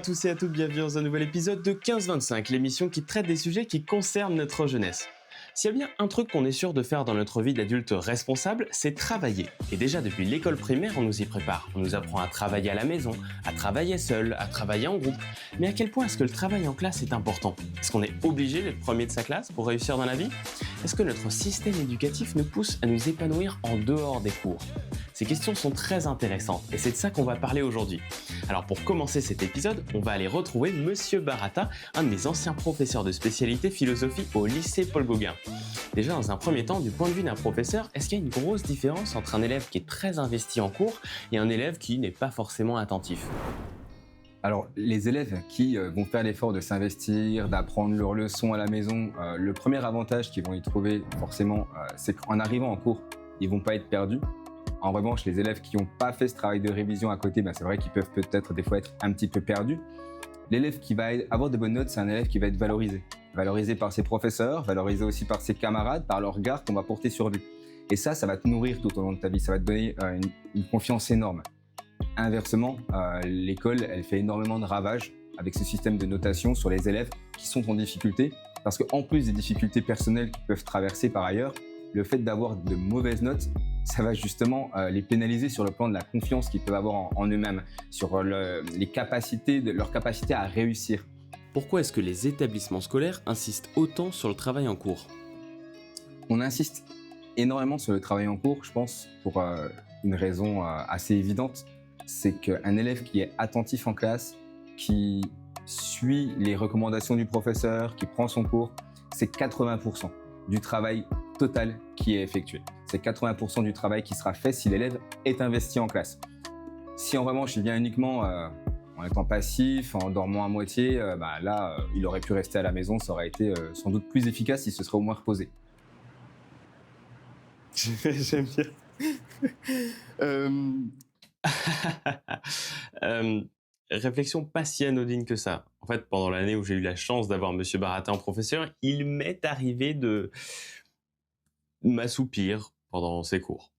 à tous et à toutes, bienvenue dans un nouvel épisode de 15-25, l'émission qui traite des sujets qui concernent notre jeunesse. S'il y a bien un truc qu'on est sûr de faire dans notre vie d'adulte responsable, c'est travailler. Et déjà depuis l'école primaire, on nous y prépare. On nous apprend à travailler à la maison, à travailler seul, à travailler en groupe. Mais à quel point est-ce que le travail en classe est important ? Est-ce qu'on est obligé d'être premier de sa classe pour réussir dans la vie ? Est-ce que notre système éducatif nous pousse à nous épanouir en dehors des cours ? Ces questions sont très intéressantes et c'est de ça qu'on va parler aujourd'hui. Alors pour commencer cet épisode, on va aller retrouver Monsieur Baratta, un de mes anciens professeurs de spécialité philosophie au lycée Paul Gauguin. Déjà dans un premier temps, du point de vue d'un professeur, est-ce qu'il y a une grosse différence entre un élève qui est très investi en cours et un élève qui n'est pas forcément attentif ? Alors, les élèves qui vont faire l'effort de s'investir, d'apprendre leurs leçons à la maison, le premier avantage qu'ils vont y trouver forcément, c'est qu'en arrivant en cours, ils ne vont pas être perdus. En revanche, les élèves qui n'ont pas fait ce travail de révision à côté, c'est vrai qu'ils peuvent peut-être des fois être un petit peu perdus. L'élève qui va avoir de bonnes notes, c'est un élève qui va être valorisé. Valorisé par ses professeurs, valorisé aussi par ses camarades, par le regard qu'on va porter sur lui. Et ça va te nourrir tout au long de ta vie, ça va te donner une confiance énorme. Inversement, l'école, elle fait énormément de ravages avec ce système de notation sur les élèves qui sont en difficulté, parce qu'en plus des difficultés personnelles qu'ils peuvent traverser par ailleurs, le fait d'avoir de mauvaises notes, ça va justement les pénaliser sur le plan de la confiance qu'ils peuvent avoir en eux-mêmes, sur leur capacité à réussir. Pourquoi est-ce que les établissements scolaires insistent autant sur le travail en cours ? On insiste énormément sur le travail en cours, je pense, pour une raison assez évidente. C'est qu'un élève qui est attentif en classe, qui suit les recommandations du professeur, qui prend son cours, c'est 80% du travail total qui est effectué. C'est 80% du travail qui sera fait si l'élève est investi en classe. Si en revanche il vient uniquement en étant passif, en dormant à moitié, là il aurait pu rester à la maison, ça aurait été sans doute plus efficace s'il se serait au moins reposé. J'aime bien. Réflexion pas si anodine que ça. En fait, pendant l'année où j'ai eu la chance d'avoir Monsieur Baratta en professeur, il m'est arrivé de m'assoupir pendant ses cours.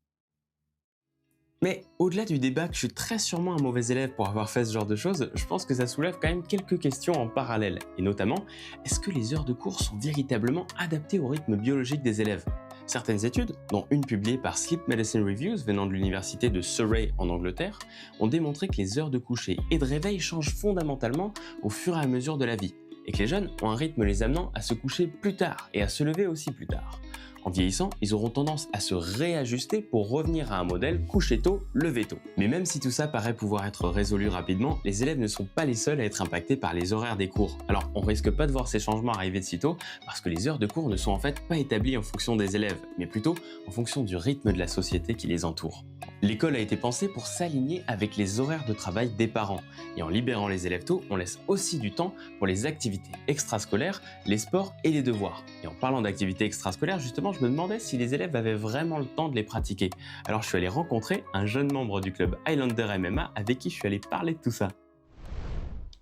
Mais au-delà du débat que je suis très sûrement un mauvais élève pour avoir fait ce genre de choses, je pense que ça soulève quand même quelques questions en parallèle. Et notamment, est-ce que les heures de cours sont véritablement adaptées au rythme biologique des élèves ? Certaines études, dont une publiée par Sleep Medicine Reviews venant de l'université de Surrey en Angleterre, ont démontré que les heures de coucher et de réveil changent fondamentalement au fur et à mesure de la vie, et que les jeunes ont un rythme les amenant à se coucher plus tard et à se lever aussi plus tard. En vieillissant, ils auront tendance à se réajuster pour revenir à un modèle coucher tôt, lever tôt. Mais même si tout ça paraît pouvoir être résolu rapidement, les élèves ne sont pas les seuls à être impactés par les horaires des cours. Alors on risque pas de voir ces changements arriver de sitôt, parce que les heures de cours ne sont en fait pas établies en fonction des élèves, mais plutôt en fonction du rythme de la société qui les entoure. L'école a été pensée pour s'aligner avec les horaires de travail des parents, et en libérant les élèves tôt, on laisse aussi du temps pour les activités extrascolaires, les sports et les devoirs. Et en parlant d'activités extrascolaires, justement, je me demandais si les élèves avaient vraiment le temps de les pratiquer. Alors je suis allé rencontrer un jeune membre du club Highlander MMA avec qui je suis allé parler de tout ça.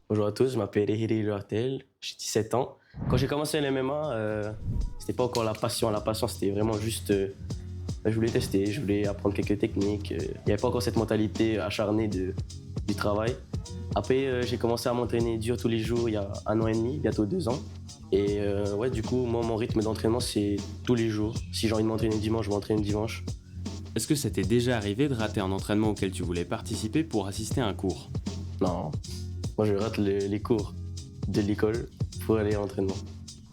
Bonjour à tous, je m'appelle Hiri Lurtel, j'ai 17 ans. Quand j'ai commencé le MMA, c'était pas encore la passion. La passion, c'était vraiment juste... je voulais tester, je voulais apprendre quelques techniques. Il n'y avait pas encore cette mentalité acharnée du travail. Après, j'ai commencé à m'entraîner dur tous les jours il y a 1 an et demi, bientôt 2 ans. Et du coup, moi, mon rythme d'entraînement, c'est tous les jours. Si j'ai envie de m'entraîner dimanche, je m'entraîne dimanche. Est-ce que ça t'est déjà arrivé de rater un entraînement auquel tu voulais participer pour assister à un cours ? Non, moi je rate les cours de l'école pour aller à l'entraînement.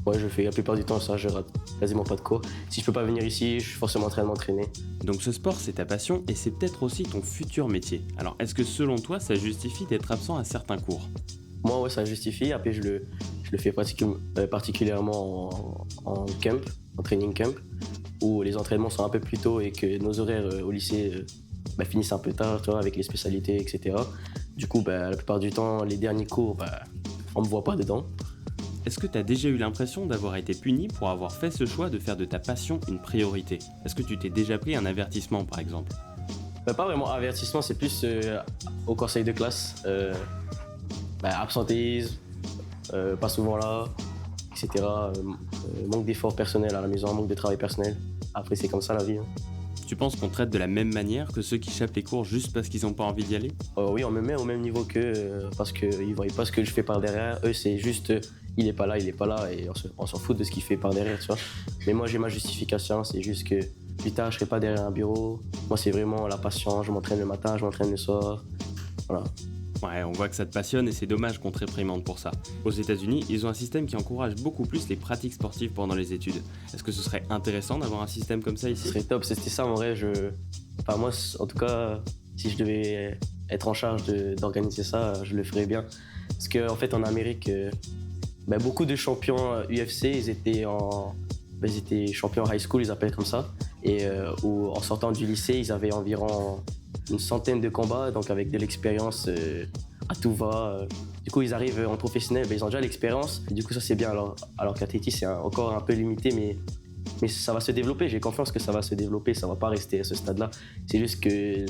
Ouais, je fais la plupart du temps ça, je rate quasiment pas de cours. Si je peux pas venir ici, je suis forcément en train de m'entraîner. Donc ce sport, c'est ta passion et c'est peut-être aussi ton futur métier. Alors est-ce que selon toi, ça justifie d'être absent à certains cours ? Moi, ouais, ça justifie. Après, je le fais particulièrement en camp, en training camp, où les entraînements sont un peu plus tôt et que nos horaires au lycée finissent un peu tard, tu vois, avec les spécialités, etc. Du coup, la plupart du temps, les derniers cours, on me voit pas dedans. Est-ce que tu as déjà eu l'impression d'avoir été puni pour avoir fait ce choix de faire de ta passion une priorité ? Est-ce que tu t'es déjà pris un avertissement, par exemple ? Pas vraiment avertissement, c'est plus au conseil de classe. Absentéisme, pas souvent là, etc. Manque d'efforts personnels à la maison, manque de travail personnel. Après, c'est comme ça la vie. Tu penses qu'on traite de la même manière que ceux qui chappent les cours juste parce qu'ils n'ont pas envie d'y aller? Oui, on me met au même niveau qu'eux parce qu'ils ne voient pas ce que je fais par derrière. Eux, c'est juste il est pas là, et on s'en fout de ce qu'il fait par derrière, tu vois. Mais moi, j'ai ma justification, c'est juste que plus tard, je serai pas derrière un bureau. Moi, c'est vraiment la passion. Je m'entraîne le matin, je m'entraîne le soir. Voilà. Ouais, on voit que ça te passionne et c'est dommage qu'on te réprimande pour ça. Aux États-Unis, ils ont un système qui encourage beaucoup plus les pratiques sportives pendant les études. Est-ce que ce serait intéressant d'avoir un système comme ça Ce ici? serait top, c'était ça mon rêve. Enfin, moi, en tout cas, si je devais être en charge d'organiser ça, je le ferais bien. Parce qu'en fait, en Amérique, beaucoup de champions UFC, ils étaient champions high school, ils appellent comme ça. Et où, en sortant du lycée, ils avaient environ une centaine de combats, donc avec de l'expérience à tout va. Du coup, ils arrivent en professionnel, ils ont déjà l'expérience. Et du coup, ça, c'est bien. Alors qu'à Tahiti, c'est encore un peu limité, mais ça va se développer. J'ai confiance que ça va se développer, ça va pas rester à ce stade-là. C'est juste que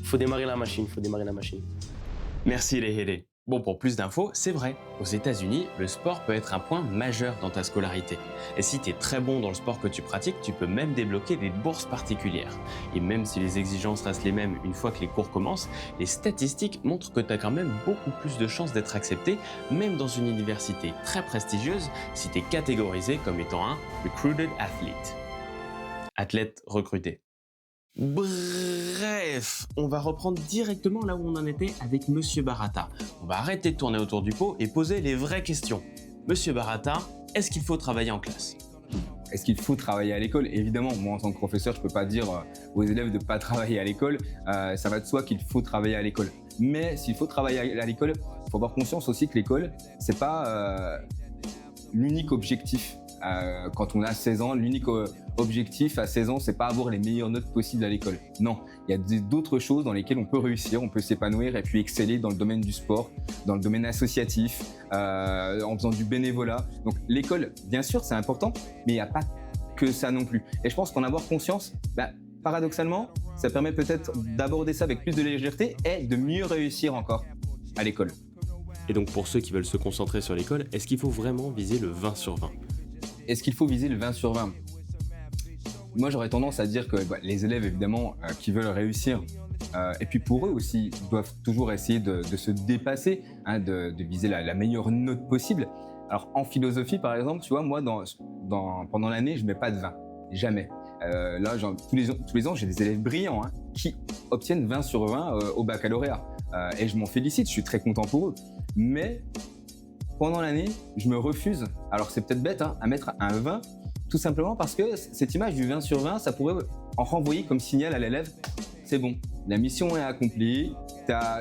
faut démarrer la machine, Merci Lehele. Bon, pour plus d'infos, c'est vrai, aux États-Unis, le sport peut être un point majeur dans ta scolarité. Et si tu es très bon dans le sport que tu pratiques, tu peux même débloquer des bourses particulières. Et même si les exigences restent les mêmes une fois que les cours commencent, les statistiques montrent que tu as quand même beaucoup plus de chances d'être accepté, même dans une université très prestigieuse, si tu es catégorisé comme étant un recruited athlete. Athlète recruté. Bref, on va reprendre directement là où on en était avec Monsieur Baratta. On va arrêter de tourner autour du pot et poser les vraies questions. Monsieur Baratta, est-ce qu'il faut travailler en classe? Est-ce qu'il faut travailler à l'école? Évidemment, moi en tant que professeur, je ne peux pas dire aux élèves de ne pas travailler à l'école. Ça va de soi qu'il faut travailler à l'école. Mais s'il faut travailler à l'école, il faut avoir conscience aussi que l'école, ce n'est pas l'unique objectif. Quand on a 16 ans, l'unique objectif à 16 ans, c'est pas avoir les meilleures notes possibles à l'école. Non, il y a d'autres choses dans lesquelles on peut réussir, on peut s'épanouir et puis exceller dans le domaine du sport, dans le domaine associatif, en faisant du bénévolat. Donc l'école, bien sûr, c'est important, mais il n'y a pas que ça non plus. Et je pense qu'en avoir conscience, paradoxalement, ça permet peut-être d'aborder ça avec plus de légèreté et de mieux réussir encore à l'école. Et donc pour ceux qui veulent se concentrer sur l'école, est-ce qu'il faut vraiment viser le 20 sur 20? Est-ce qu'il faut viser le 20 sur 20? Moi, j'aurais tendance à dire que les élèves, évidemment, qui veulent réussir, et puis pour eux aussi, doivent toujours essayer de se dépasser, de viser la meilleure note possible. Alors, en philosophie, par exemple, tu vois, moi, pendant l'année, je ne mets pas de 20. Jamais. Là, tous les ans, j'ai des élèves brillants qui obtiennent 20 sur 20 au baccalauréat. Et je m'en félicite, je suis très content pour eux. Mais pendant l'année, je me refuse, alors c'est peut-être bête, à mettre un 20, tout simplement parce que cette image du 20 sur 20, ça pourrait en renvoyer comme signal à l'élève, c'est bon, la mission est accomplie,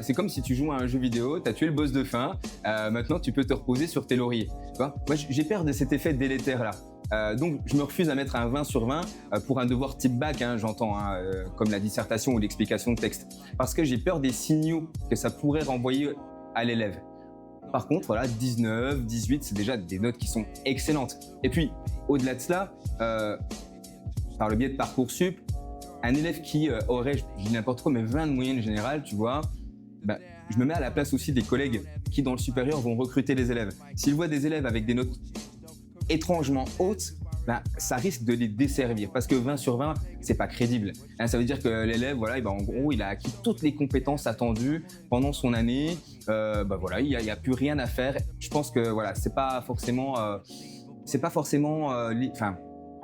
c'est comme si tu joues à un jeu vidéo, tu as tué le boss de fin, maintenant tu peux te reposer sur tes lauriers. Tu vois, moi j'ai peur de cet effet délétère là. Donc je me refuse à mettre un 20 sur 20 pour un devoir type bac, j'entends, comme la dissertation ou l'explication de texte, parce que j'ai peur des signaux que ça pourrait renvoyer à l'élève. Par contre, voilà, 19, 18, c'est déjà des notes qui sont excellentes. Et puis, au-delà de cela, par le biais de Parcoursup, un élève qui aurait, je dis n'importe quoi, mais 20 de moyenne générale, tu vois, je me mets à la place aussi des collègues qui, dans le supérieur, vont recruter les élèves. S'ils voient des élèves avec des notes étrangement hautes, ça risque de les desservir parce que 20 sur 20, c'est pas crédible. Ça veut dire que l'élève, voilà, en gros, il a acquis toutes les compétences attendues pendant son année. Voilà, il y a plus rien à faire. Je pense que voilà, c'est pas forcément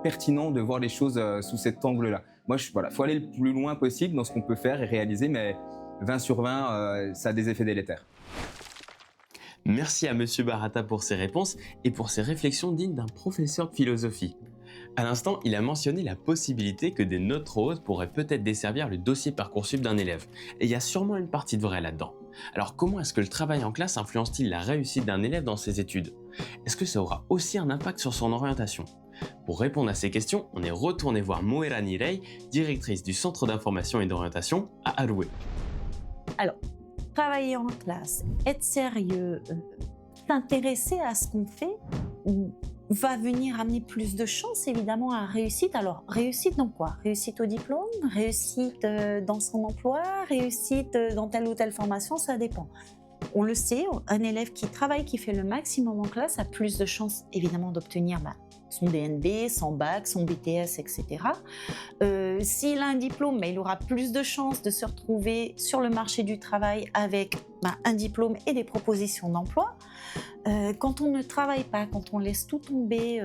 pertinent de voir les choses sous cet angle-là. Moi, faut aller le plus loin possible dans ce qu'on peut faire et réaliser, mais 20 sur 20, ça a des effets délétères. Merci à Monsieur Baratta pour ses réponses et pour ses réflexions dignes d'un professeur de philosophie. À l'instant, il a mentionné la possibilité que des notes trop hautes pourraient peut-être desservir le dossier Parcoursup d'un élève. Et il y a sûrement une partie de vrai là-dedans. Alors comment est-ce que le travail en classe influence-t-il la réussite d'un élève dans ses études? Est-ce que ça aura aussi un impact sur son orientation? Pour répondre à ces questions, on est retourné voir Moera Nirei, directrice du Centre d'information et d'orientation à Aroué. Alors, travailler en classe, être sérieux, s'intéresser à ce qu'on fait va venir amener plus de chances évidemment à réussite. Alors, réussite dans quoi? Réussite au diplôme, réussite dans son emploi, réussite dans telle ou telle formation, ça dépend. On le sait, un élève qui travaille, qui fait le maximum en classe a plus de chances évidemment d'obtenir son DNB, son bac, son BTS, etc. S'il a un diplôme, il aura plus de chances de se retrouver sur le marché du travail avec un diplôme et des propositions d'emploi. Quand on ne travaille pas, quand on laisse tout tomber,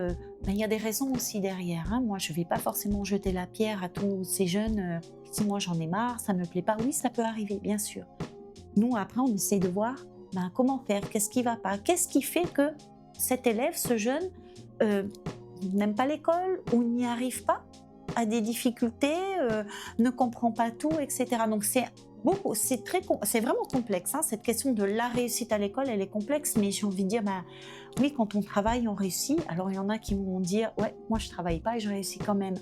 il y a des raisons aussi derrière. Moi, je ne vais pas forcément jeter la pierre à tous ces jeunes. Si moi j'en ai marre, ça ne me plaît pas. Oui, ça peut arriver, bien sûr. Nous, après, on essaie de voir comment faire, qu'est-ce qui ne va pas, qu'est-ce qui fait que cet élève, ce jeune, n'aime pas l'école ou n'y arrive pas, a des difficultés, ne comprend pas tout, etc. Donc c'est vraiment complexe. Cette question de la réussite à l'école, elle est complexe, mais j'ai envie de dire, oui, quand on travaille, on réussit. Alors il y en a qui vont dire, ouais, moi je travaille pas et je réussis quand même.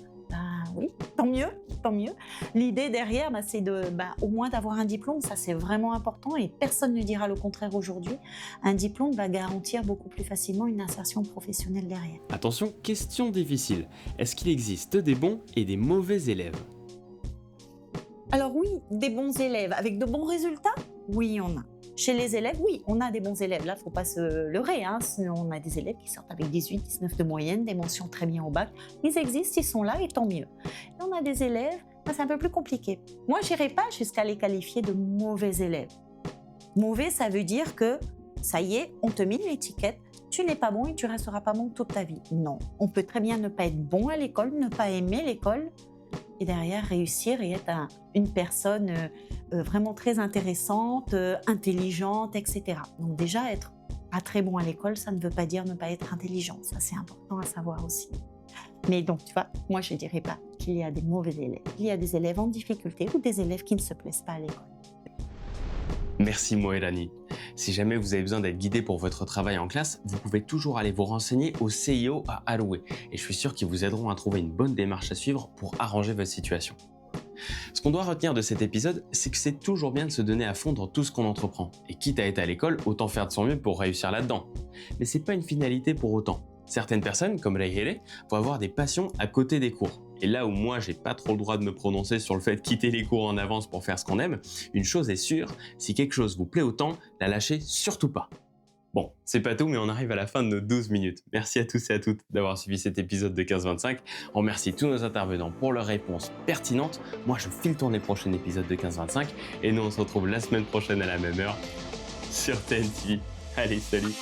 Oui, tant mieux, tant mieux. L'idée derrière, c'est au moins d'avoir un diplôme, ça c'est vraiment important et personne ne dira le contraire aujourd'hui. Un diplôme va garantir beaucoup plus facilement une insertion professionnelle derrière. Attention, question difficile. Est-ce qu'il existe des bons et des mauvais élèves? Alors oui, des bons élèves avec de bons résultats, oui, on a. Chez les élèves, oui, on a des bons élèves. Là, il ne faut pas se leurrer. On a des élèves qui sortent avec 18, 19 de moyenne, des mentions très bien au bac. Ils existent, ils sont là et tant mieux. Et on a des élèves, c'est un peu plus compliqué. Moi, je n'irai pas jusqu'à les qualifier de mauvais élèves. Mauvais, ça veut dire que, ça y est, on te met une étiquette, tu n'es pas bon et tu ne resteras pas bon toute ta vie. Non, on peut très bien ne pas être bon à l'école, ne pas aimer l'école, et derrière réussir et être une personne vraiment très intéressante, intelligente, etc. Donc déjà, être pas très bon à l'école, ça ne veut pas dire ne pas être intelligent. Ça, c'est important à savoir aussi. Mais donc, tu vois, moi, je ne dirais pas qu'il y a des mauvais élèves. Il y a des élèves en difficulté ou des élèves qui ne se plaisent pas à l'école. Merci Moelani. Si jamais vous avez besoin d'être guidé pour votre travail en classe, vous pouvez toujours aller vous renseigner au CIO à Aloué et je suis sûr qu'ils vous aideront à trouver une bonne démarche à suivre pour arranger votre situation. Ce qu'on doit retenir de cet épisode, c'est que c'est toujours bien de se donner à fond dans tout ce qu'on entreprend. Et quitte à être à l'école, autant faire de son mieux pour réussir là-dedans. Mais c'est pas une finalité pour autant. Certaines personnes, comme Rayhele, vont avoir des passions à côté des cours. Et là où moi j'ai pas trop le droit de me prononcer sur le fait de quitter les cours en avance pour faire ce qu'on aime, une chose est sûre, si quelque chose vous plaît autant, la lâchez surtout pas. Bon, c'est pas tout, mais on arrive à la fin de nos 12 minutes. Merci à tous et à toutes d'avoir suivi cet épisode de 15-25. On remercie tous nos intervenants pour leurs réponses pertinentes. Moi, je file tourner le prochain épisode de 15-25 et nous, on se retrouve la semaine prochaine à la même heure sur TNT. Allez, salut!